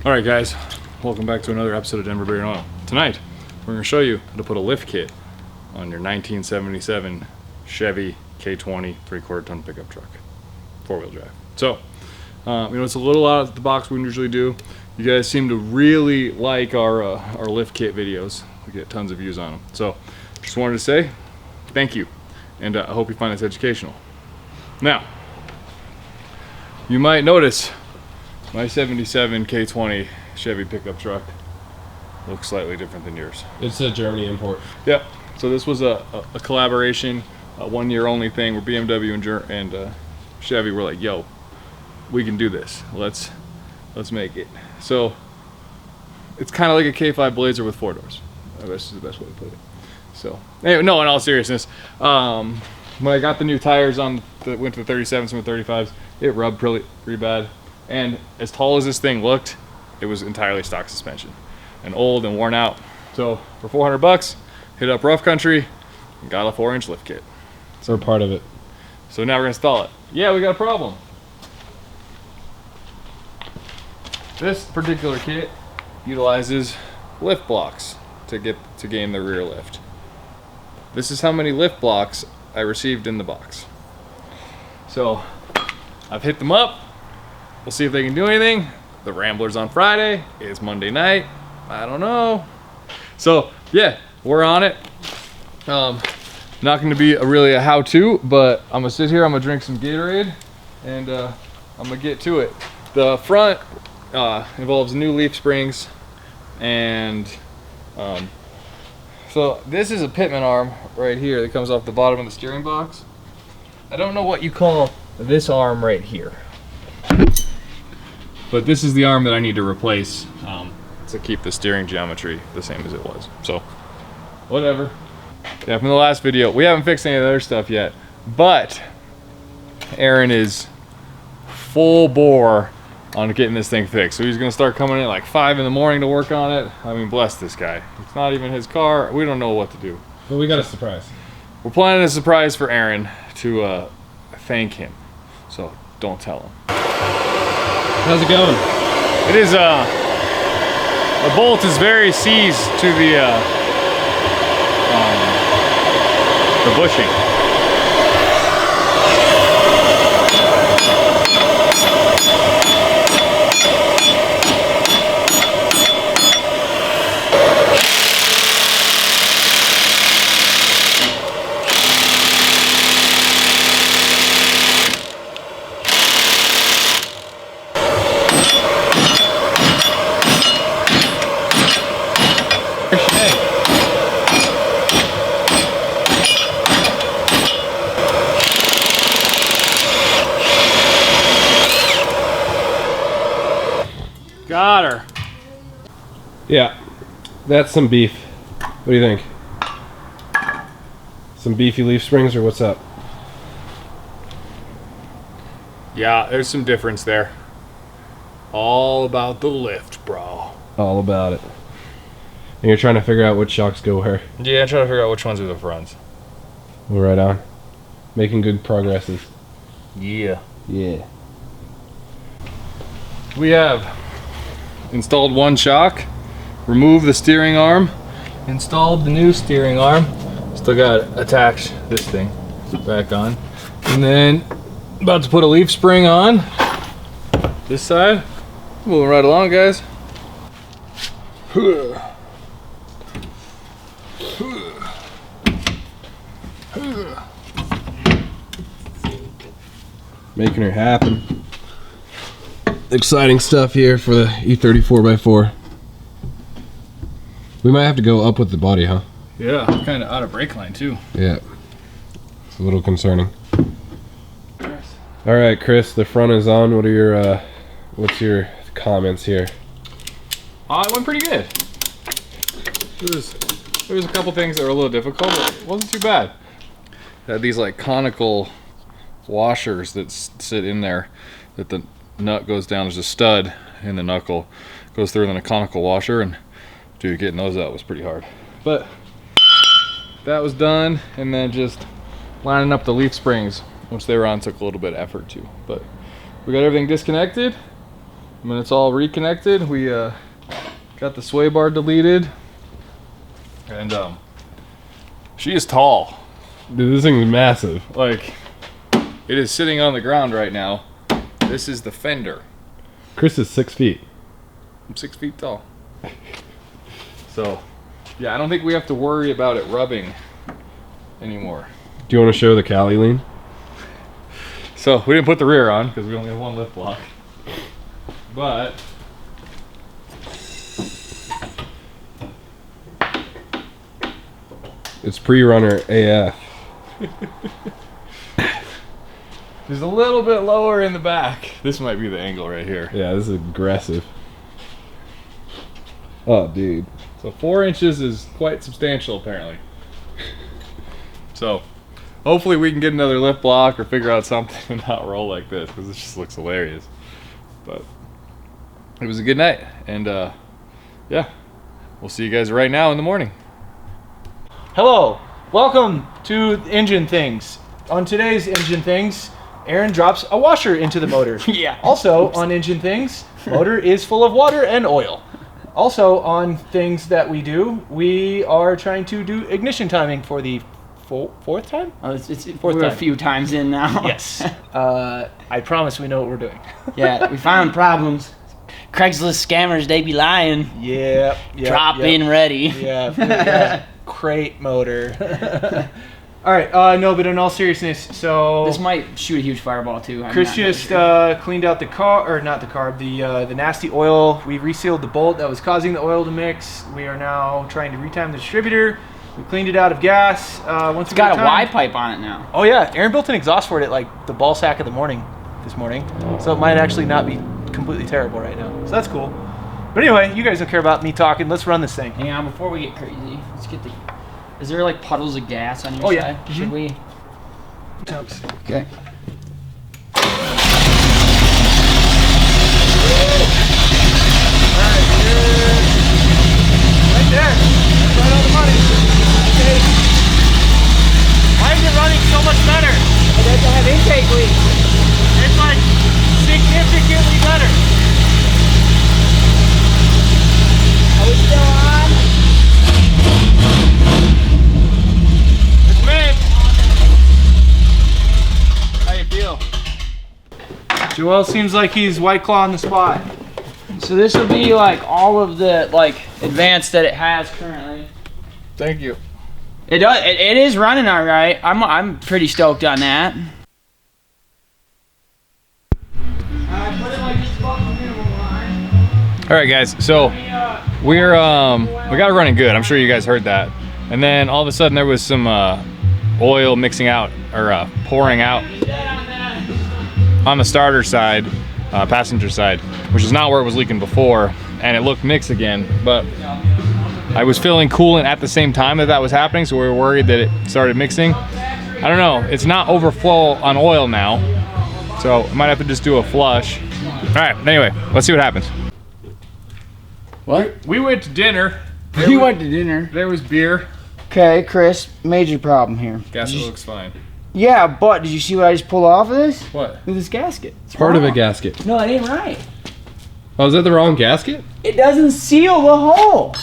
Alright guys, welcome back to another episode of Denver Beer and Oil. Tonight, we're going to show you how to put a lift kit on your 1977 Chevy K20 3/4 ton pickup truck. 4-wheel drive. So, it's a little out of the box we usually do. You guys seem to really like our lift kit videos. We get tons of views on them. So, just wanted to say thank you, and I hope you find this educational. Now, you might notice my 77 K20 Chevy pickup truck looks slightly different than yours. It's a Germany import. Yep. So this was a collaboration, a 1 year only thing where BMW and Chevy were like, yo, we can do this. Let's make it. So it's kind of like a K5 Blazer with 4 doors. That's the best way to put it. So anyway, no, in all seriousness, when I got the new tires on, went to the 37s and the 35s, it rubbed pretty bad. And as tall as this thing looked, it was entirely stock suspension and old and worn out. So for 400 bucks, hit up Rough Country and got a 4-inch lift kit. So we're part of it. So now we're gonna install it. Yeah, we got a problem. This particular kit utilizes lift blocks to gain the rear lift. This is how many lift blocks I received in the box. So I've hit them up. We'll see if they can do anything. The Rambler's on Friday. It's Monday night. I don't know. So yeah, we're on it. Not going to be really a how-to, but I'm gonna sit here. I'm gonna drink some Gatorade, and I'm gonna get to it. The front involves new leaf springs, and so this is a pitman arm right here that comes off the bottom of the steering box. I don't know what you call this arm right here. But this is the arm that I need to replace to keep the steering geometry the same as it was. So, whatever. Yeah, from the last video, we haven't fixed any of the other stuff yet, but Aaron is full bore on getting this thing fixed. So he's gonna start coming in at like 5 in the morning to work on it. I mean, bless this guy. It's not even his car. We don't know what to do. But we got a surprise. We're planning a surprise for Aaron to thank him. So don't tell him. How's it going? It is, the bolt is very seized to the bushing. Got her. Yeah, that's some beef. What do you think? Some beefy leaf springs, or what's up? Yeah, there's some difference there. All about the lift, bro. All about it. And you're trying to figure out which shocks go where. Yeah, I'm trying to figure out which ones are the fronts. We're right on. Making good progresses. Yeah. Yeah. We have installed one shock, removed the steering arm, installed the new steering arm. Still got to attach this thing back on. And then about to put a leaf spring on this side. Moving right along, guys. Making her happen. Exciting stuff here for the E34x4. We might have to go up with the body, huh? Yeah, kind of out of brake line too. Yeah. It's a little concerning. All right, Chris, the front is on. What are your what's your comments here? It went pretty good. There was a couple things that were a little difficult, but it wasn't too bad. It had these like conical washers that sit in there that the nut goes down. There's a stud in the knuckle, goes through in a conical washer, and dude, getting those out was pretty hard. But that was done, and then just lining up the leaf springs, which they were on, took a little bit of effort too. But we got everything disconnected, When it's all reconnected, we got the sway bar deleted. And she is tall. Dude, this thing's massive. Like, it is sitting on the ground right now. This is the fender. Chris is 6 feet. I'm 6 feet tall. So, yeah, I don't think we have to worry about it rubbing anymore. Do you want to show the Cali lean? So, we didn't put the rear on because we only have one lift block. But it's pre-runner AF. there's a little bit lower in the back. This might be the angle right here. Yeah, this is aggressive. Oh, dude. So 4 inches is quite substantial, apparently. So, hopefully we can get another lift block or figure out something and not roll like this, because this just looks hilarious. But it was a good night, and yeah, we'll see you guys right now in the morning. Hello, welcome to Engine Things. On today's Engine Things, Aaron drops a washer into the motor. Yeah. Also on Engine Things, motor is full of water and oil. Also on things that we do, we are trying to do ignition timing for the fourth time? Oh, it's Fourth we're time. a few times in now. Yes. I promise we know what we're doing. Yeah, we found problems. Craigslist scammers, they be lying. Yeah. Drop in ready. Yeah. Crate motor. All right. No, but in all seriousness, so This might shoot a huge fireball too. I'm Chris not just sure. cleaned out the car, or not the carb, the nasty oil. We resealed the bolt that was causing the oil to mix. We are now trying to retime the distributor. We cleaned it out of gas. Once It's got a Y pipe on it now. Oh yeah, Aaron built an exhaust for it at like the ball sack of the morning this morning, so it might actually not be completely terrible right now. So that's cool. But anyway, you guys don't care about me talking. Let's run this thing. Hang on, before we get crazy, let's get the. Is there like puddles of gas on your Oh, side? yeah. Should we? Okay. Right there. That's right on the money. Okay. Why is it running so much better? It doesn't have intake leaks. It's like significantly better. Are we still on? It's mid. How you feel? Joel seems like he's White Claw on the spot. So this will be like all of the like advanced that it has currently. Thank you. It does. It is running all right. I'm pretty stoked on that. Put it like just above the minimum line. All right, guys. So we got it running good. I'm sure you guys heard that. And then all of a sudden there was some oil mixing out or pouring out on the starter side, passenger side, which is not where it was leaking before, and it looked mixed again. But I was filling coolant at the same time that was happening, so we were worried that it started mixing. I don't know. It's not overflow on oil now, so I might have to just do a flush. All right. Anyway, let's see what happens. What? We went to dinner. We went to dinner. There was beer. Okay, Chris, major problem here. Gasket looks fine. Yeah, but did you see what I just pulled off of this? What? With this gasket. It's Part of a wrong. gasket. No, it ain't right. Oh, is that the wrong gasket? It doesn't seal the hole.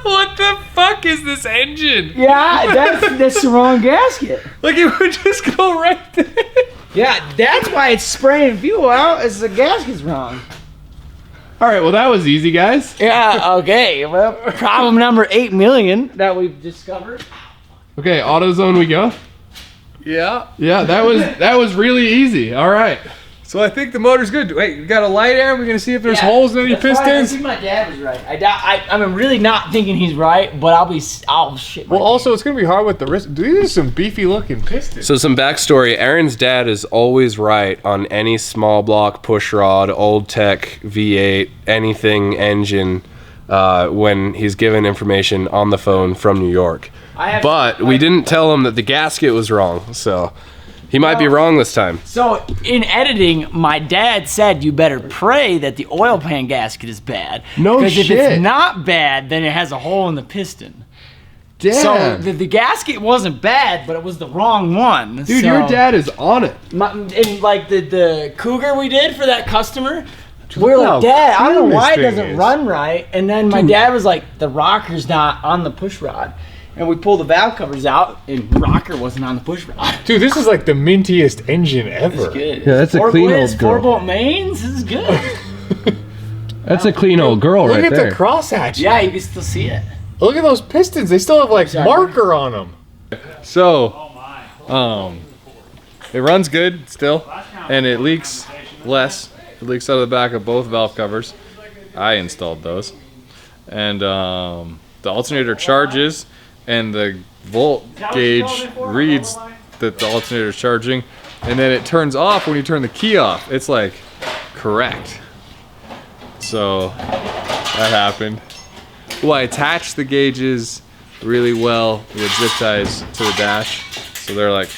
What the fuck is this engine? Yeah, that's the wrong gasket. Like it would just go right there. Yeah, that's why it's spraying fuel out. It's the gasket's wrong. All right, well, that was easy, guys. Yeah, okay. Well, problem number 8 million that we've discovered. Okay, AutoZone we go. Yeah. Yeah, that was really easy. All right. So I think the motor's good. Wait, you got a light air? We're gonna see if there's Yeah, holes in any that's why I pistons. think my dad was right. I'm really not thinking he's right, but I'll shit. Well, also it's gonna be hard with the wrist. These are some beefy looking pistons. So some backstory. Aaron's dad is always right on any small block push rod, old tech V8, anything engine when he's given information on the phone from New York. But we didn't tell him that the gasket was wrong, so he might be wrong this time. So in editing, my dad said you better pray that the oil pan gasket is bad. No Because if shit. it's not bad, then it has a hole in the piston. Damn. So the gasket wasn't bad, but it was the wrong one. Dude, so, your dad is on it. and like the Cougar we did for that customer, we're how like, Dad, I don't clean know why it this thing doesn't is." run right. And then my dad was like, the rocker's not on the push rod. And we pulled the valve covers out, and rocker wasn't on the push rod. Dude, this is like the mintiest engine ever. It's good. Yeah, that's a clean old girl. 4-bolt mains. This is good. That's a clean old girl Look right at there. the crosshatch. Yeah, you can still see it. Look at those pistons. They still have like marker on them. So, it runs good still, and it leaks less. It leaks out of the back of both valve covers. I installed those, and the alternator charges, and the volt gauge reads that the alternator is charging, and then it turns off when you turn the key off. It's like correct. So that happened. Well, I attached the gauges really well with zip ties to the dash, so they're like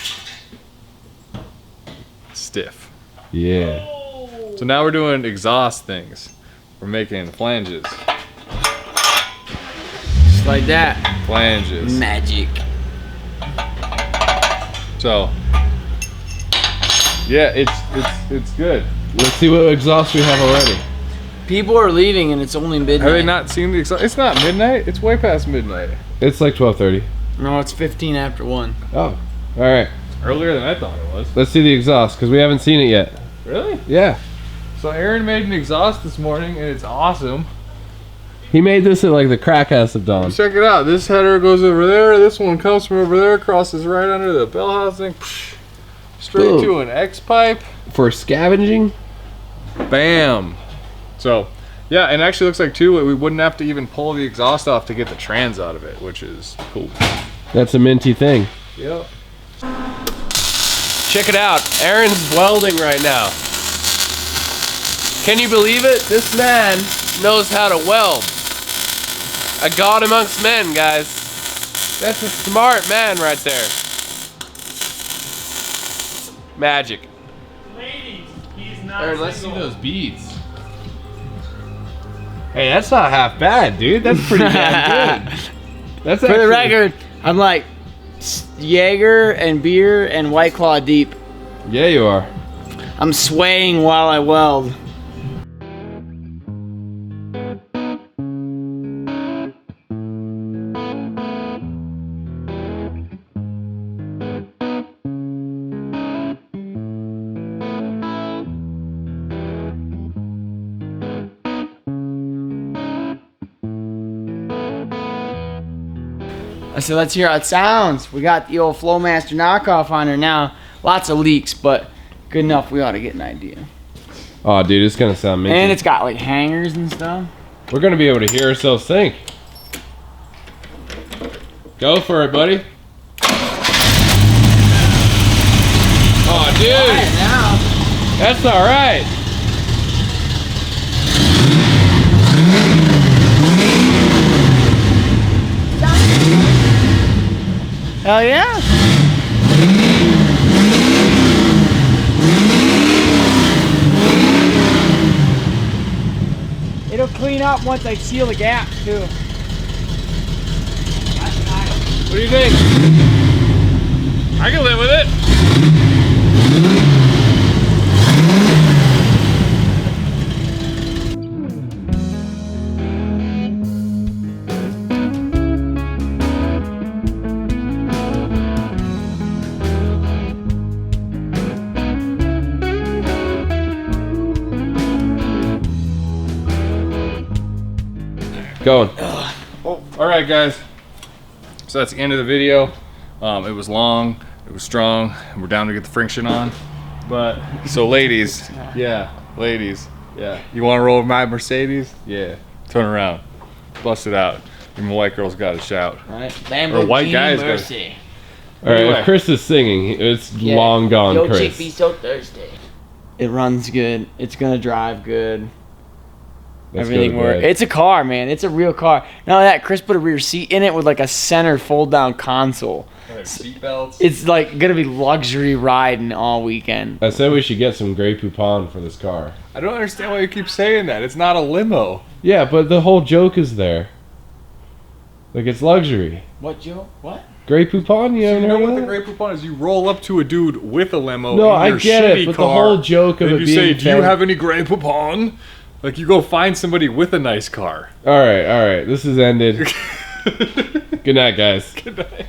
stiff. Yeah. So now we're doing exhaust things. We're making flanges. Just like that. Flanges. Magic. So yeah, it's good. Let's see what exhaust we have already. People are leaving, and it's only midnight. Have they not seen the exhaust? It's not midnight. It's way past midnight. It's like 12:30. No, it's 15 after 1. Oh. All right. Earlier than I thought it was. Let's see the exhaust because we haven't seen it yet. Really? Yeah. So Aaron made an exhaust this morning, and it's awesome. He made this at like the crack house of dawn. Check it out. This header goes over there. This one comes from over there, crosses right under the bell housing, straight Boom. to an X pipe. For scavenging? Bam. So, yeah, and it actually looks like too we wouldn't have to even pull the exhaust off to get the trans out of it, which is cool. That's a minty thing. Yep. Check it out. Aaron's welding right now. Can you believe it? This man knows how to weld. A god amongst men, guys. That's a smart man right there. Magic. Aaron, let's see those beads. Hey, that's not half bad, dude. That's pretty damn good. That's For the record, I'm like Jaeger and beer and White Claw deep. Yeah, you are. I'm swaying while I weld. I said, let's hear how it sounds. We got the old Flowmaster knockoff on there now. Lots of leaks, but good enough. We ought to get an idea. Oh, dude, it's gonna sound minty. And it's got like hangers and stuff. We're gonna be able to hear ourselves think. Go for it, buddy. Oh, dude, Now, that's all right. hell yeah. It'll clean up once I seal the gaps too. What do you think? I can live with it. Going. All right, guys. So that's the end of the video. It was long, it was strong, and we're down to get the friction on. But so, ladies, yeah, you want to roll my Mercedes? Yeah, turn around, bust it out. And the white girl's got to shout. Right. Or white guys gotta- Mercy. All right, Anyway. if Chris is singing, it's long gone, Yo, Chris. chick be so thirsty. It runs good. It's gonna drive good. Let's go Everything to works. bed. It's a car, man. It's a real car. Not only that, Chris put a rear seat in it with like a center fold-down console. Seatbelts. It's like gonna be luxury riding all weekend. I said we should get some Grey Poupon for this car. I don't understand why you keep saying that. It's not a limo. Yeah, but the whole joke is there. Like it's luxury. What, Joe? What? Grey Poupon, you You haven't know heard what of the that? Grey Poupon is? You roll up to a dude with a limo. No, in I your get shitty it, but the car, whole joke of and it you say, being "Do you have any Grey Poupon?" Like you go find somebody with a nice car. All right. This is ended. Good night, guys. Good night.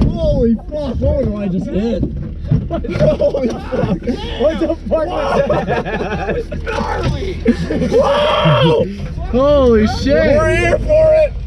Holy fuck, what did I just hit? Holy fuck! What the fuck was that? Gnarly! Whoa! Holy shit! We're here for it!